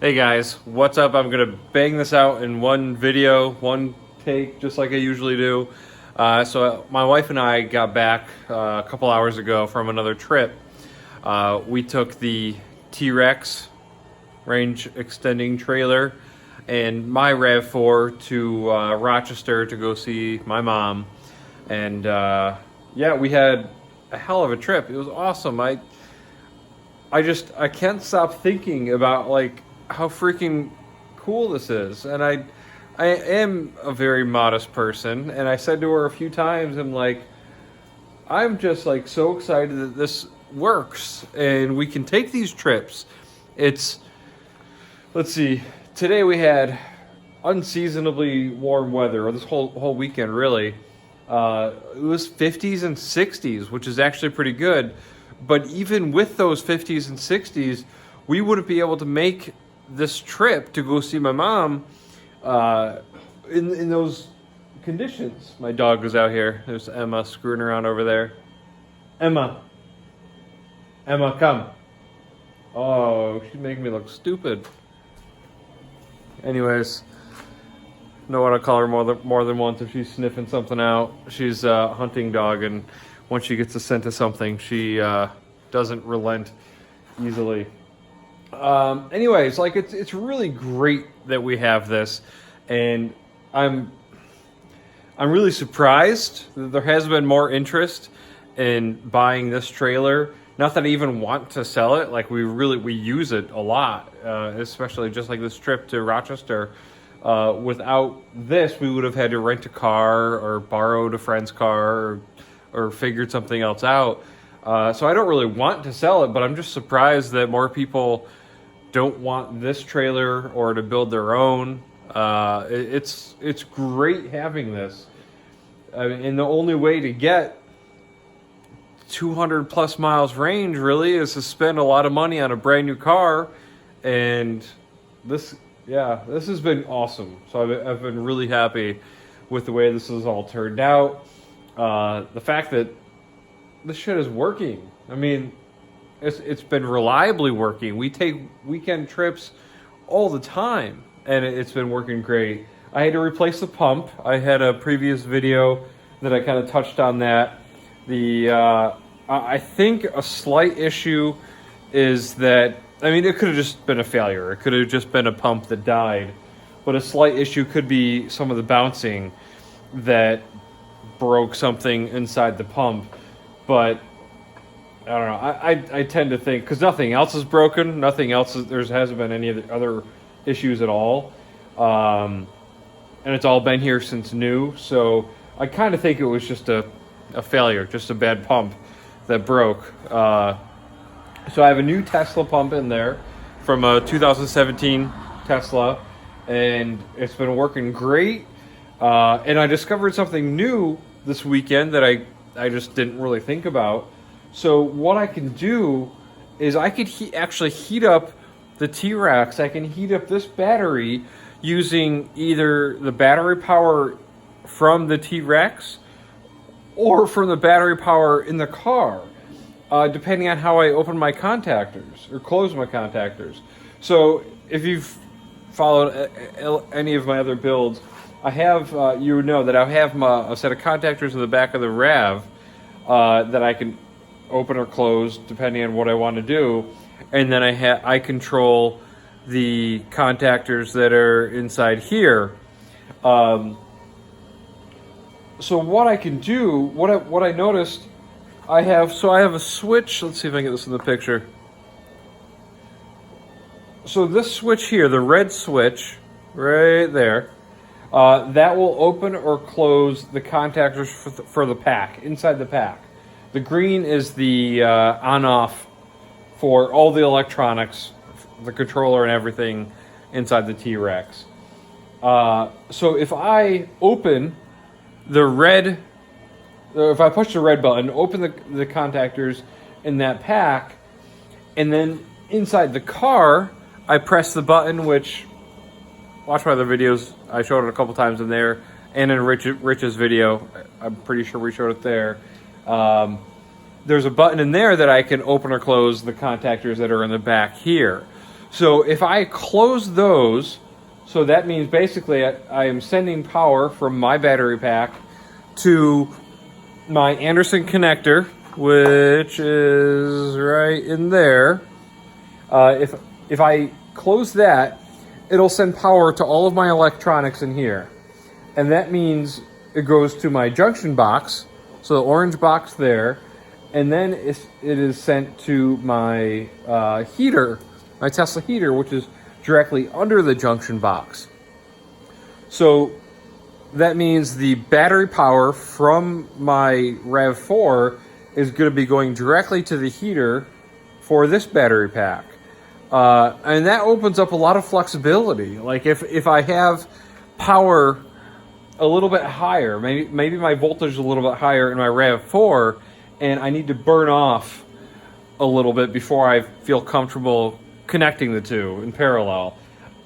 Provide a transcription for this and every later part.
Hey guys, what's up? I'm gonna bang this out in one video, one take, just like I usually do. So my wife and I got back a couple hours ago from another trip. We took the T-Rex range extending trailer and my Rav4 to Rochester to go see my mom. And yeah, we had a hell of a trip. It was awesome. I can't stop thinking about like how freaking cool this is. And I am a very modest person, and I said to her a few times, I'm just like so excited that this works and we can take these trips. Let's see, today we had unseasonably warm weather, or this whole weekend really. It was 50s and 60s, which is actually pretty good. But even with those 50s and 60s, we wouldn't be able to make this trip to go see my mom in those conditions. My dog was out here. There's Emma screwing around over there. Emma, come. Oh, she's making me look stupid. Anyways, know what I call her more than once if she's sniffing something out. She's a hunting dog, and once she gets a scent of something, she doesn't relent easily. Anyways, like it's really great that we have this, and I'm really surprised that there has been more interest in buying this trailer. Not that I even want to sell it. Like we use it a lot, especially just like this trip to Rochester. Without this, we would have had to rent a car or borrowed a friend's car or figured something else out. So I don't really want to sell it, but I'm just surprised that more people don't want this trailer or to build their own. It's great having this. I mean, and the only way to get 200 plus miles range really is to spend a lot of money on a brand new car. And this has been awesome. So I've been really happy with the way this has all turned out. The fact that this shit is working. I mean, it's been reliably working. We take weekend trips all the time, and it's been working great. I had to replace the pump. I had a previous video that I kind of touched on that. I think a slight issue is that, I mean, it could have just been a failure. It could have just been a pump that died. But a slight issue could be some of the bouncing that broke something inside the pump. But I don't know. I tend to think, because nothing else is broken, there hasn't been any other issues at all. And it's all been here since new. So I kind of think it was just a failure, just a bad pump that broke. So I have a new Tesla pump in there from a 2017 Tesla, and it's been working great. And I discovered something new this weekend that I just didn't really think about. So what I can do is I could actually heat up the T-Rex. I can heat up this battery using either the battery power from the T-Rex or from the battery power in the car, depending on how I open my contactors or close my contactors. So if you've followed any of my other builds, I have, you know that I have a set of contactors in the back of the Rav that I can open or close depending on what I want to do. And then I control the contactors that are inside here. So what I can do, what I noticed, I have a switch. Let's see if I can get this in the picture. So this switch here, the red switch right there, that will open or close the contactors for the pack, inside the pack. The green is the on-off for all the electronics, the controller and everything inside the T-Rex. So if I open the red, if I push the red button, open the contactors in that pack, and then inside the car, I press the button, which, watch my other videos, I showed it a couple times in there, and in Rich's video, I'm pretty sure we showed it there. There's a button in there that I can open or close the contactors that are in the back here. So if I close those, so that means basically I am sending power from my battery pack to my Anderson connector, which is right in there. If I close that, it'll send power to all of my electronics in here. And that means it goes to my junction box, so the orange box there, and then it is sent to my heater, my Tesla heater, which is directly under the junction box. So that means the battery power from my Rav4 is going to be going directly to the heater for this battery pack. And that opens up a lot of flexibility. Like if I have power a little bit higher, maybe my voltage is a little bit higher in my Rav4, and I need to burn off a little bit before I feel comfortable connecting the two in parallel,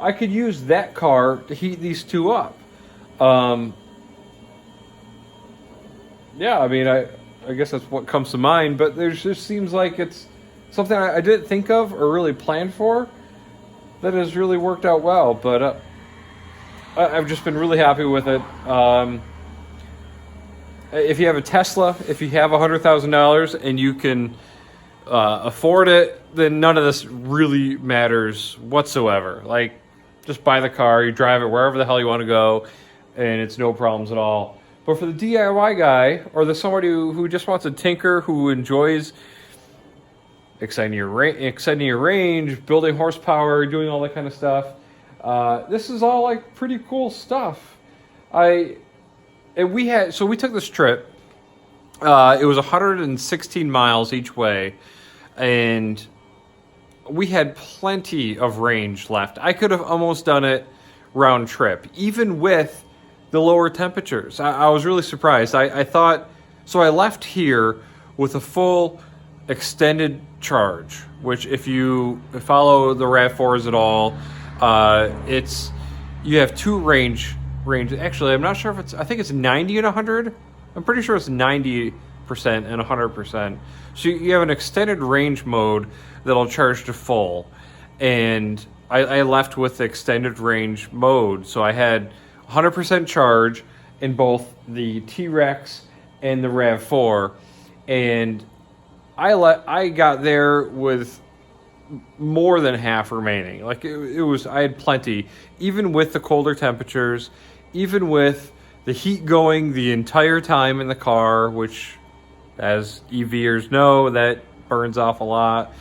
I could use that car to heat these two up. Yeah, I mean, I guess that's what comes to mind, but there just seems like it's something I didn't think of or really plan for that has really worked out well. But I've just been really happy with it. If you have a Tesla, if you have $100,000 and you can afford it, then none of this really matters whatsoever. Like, just buy the car, you drive it wherever the hell you want to go, and it's no problems at all. But for the DIY guy, or the somebody who just wants to tinker, who enjoys extending your range, building horsepower, doing all that kind of stuff, this is all like pretty cool stuff. We took this trip. It was 116 miles each way, and we had plenty of range left. I could have almost done it round trip, even with the lower temperatures. I was really surprised. I thought, so I left here with a full extended charge, which if you follow the RAV4s at all, you have two range. Actually, I'm not sure if I think it's 90 and 100. I'm pretty sure it's 90% and 100%. So you have an extended range mode that'll charge to full. And I left with the extended range mode. So I had 100% charge in both the T-Rex and the RAV4. And I got there with more than half remaining. Like I had plenty, even with the colder temperatures, even with the heat going the entire time in the car, which, as EVers know, that burns off a lot.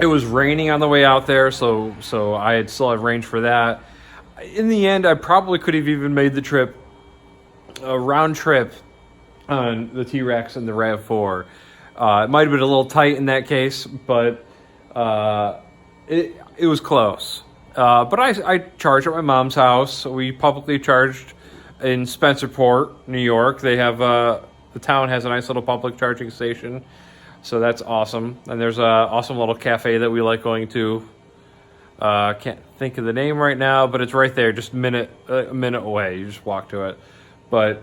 It was raining on the way out there, so I had still have range for that. In the end, I probably could have even made the trip a round trip on the T-Rex and the RAV4. It might have been a little tight in that case, but it was close. But I charged at my mom's house. We publicly charged in Spencerport, New York. They have the town has a nice little public charging station, so that's awesome. And there's a awesome little cafe that we like going to. Can't think of the name right now, but it's right there, just a minute away. You just walk to it. But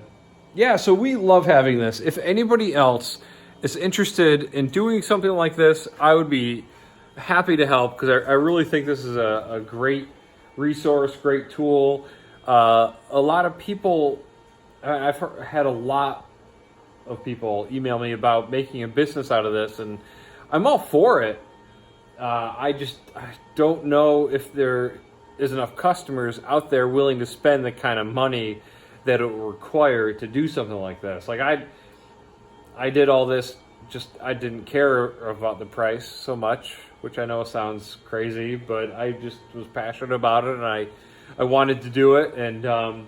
yeah, so we love having this. If anybody else is interested in doing something like this, I would be happy to help, because I really think this is a great resource, great tool. A lot of people, I've had a lot of people email me about making a business out of this, and I'm all for it. I don't know if there is enough customers out there willing to spend the kind of money that it will require to do something like this. Like I did all this, I didn't care about the price so much, which I know sounds crazy, but I just was passionate about it, and I wanted to do it. And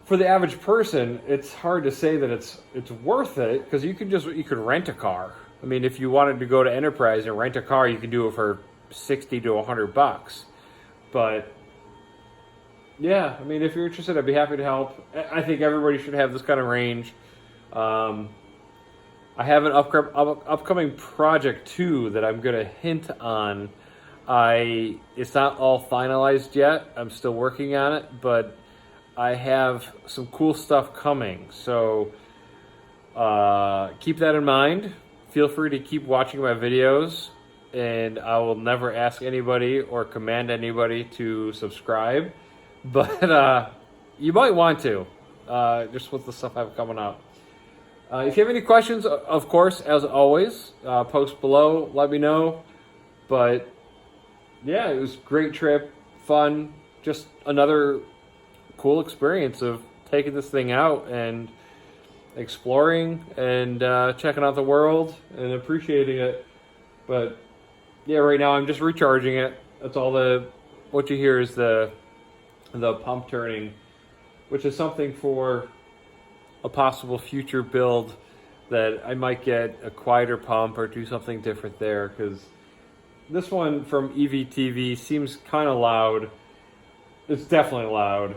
for the average person, it's hard to say that it's worth it, because you could rent a car. I mean, if you wanted to go to Enterprise and rent a car, you could do it for $60 to $100. But yeah, I mean, if you're interested, I'd be happy to help. I think everybody should have this kind of range. I have an upcoming project too that I'm going to hint on. It's not all finalized yet. I'm still working on it, but I have some cool stuff coming. So keep that in mind. Feel free to keep watching my videos, and I will never ask anybody or command anybody to subscribe, but you might want to, just with the stuff I have coming up. If you have any questions, of course, as always, post below, let me know. But yeah, it was a great trip, fun, just another cool experience of taking this thing out and exploring and checking out the world and appreciating it. But yeah, right now I'm just recharging it. That's all what you hear is the pump turning, which is something for a possible future build that I might get a quieter pump or do something different there, because this one from EVTV seems kind of loud. It's definitely loud,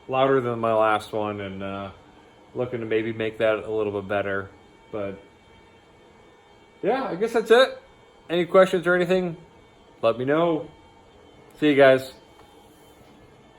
louder than my last one, and looking to maybe make that a little bit better. But yeah, I guess that's it. Any questions or anything, let me know. See you guys.